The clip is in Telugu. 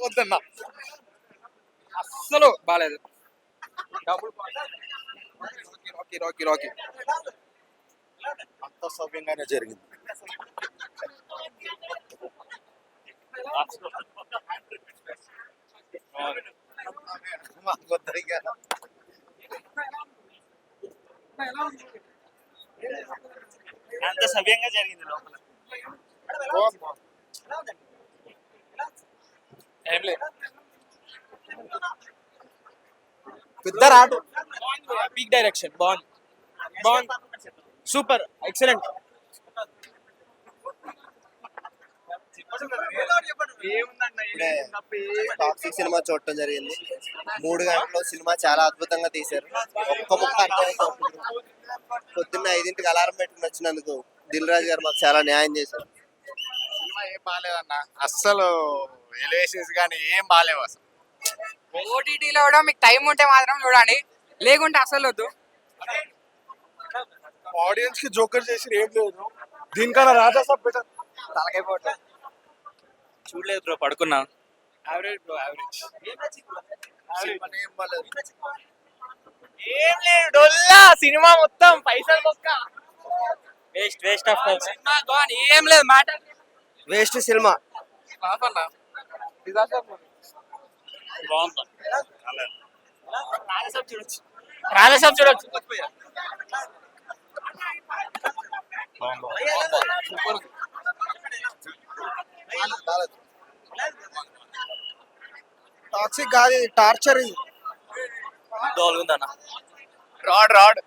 వద్దన్నా, అస్సలు బాలేదు. డబుల్ రాకీ రాకీ రాకీ అంత సవ్యంగానే జరిగింది. మాకు వద్దు ఇక. అంత సవ్యంగా జరిగింది లోపల. ఏం లేదు. పెద్ద రాటు. పీక్ డైరెక్షన్ బాగుంది, బాగుంది, సూపర్, ఎక్సలెంట్. ఇప్పుడే టాక్సిక్ సినిమా చూడటం జరిగింది. 3 గంటల్లో సినిమా చాలా అద్భుతంగా తీశారు. ఒక్క ముక్క అర్థమైతే పొద్దున్న 5ంటికి అలారం పెట్టుకుని వచ్చినందుకు దిల్ రాజు గారు మాకు చాలా న్యాయం చేశారు. సినిమా ఏం బాగాలేదన్న, అస్సలు ఎలివేషన్స్ కానీ ఏం బాగాలేవు అసలు. ఓటీటీలో కూడా మీకు టైం ఉంటే మాత్రం చూడండి, లేకుంటే అసలు వద్దు. ఆడియన్స్ కి జోకర్ చేసి ఏం లేదు, దీనికన్నా రాజా సాబ్ బెటర్. తలకైపోవటం చూడలేదు బ్రో, పడుకున్నా. Average bro, average. ఏం లేదు, డొల్లా సినిమా మొత్తం పైసలు మొక్క. Waste of time. సినిమా బాగుంది, ఏం లేదు మాట. Waste cinema. బాగుంది. రాజసాబ్ చూడొచ్చు, రాజసాబ్ చూడొచ్చు. టాక్సిక్ కాదు, టార్చర్. ఇది దోలుగుందన్న. రాడ్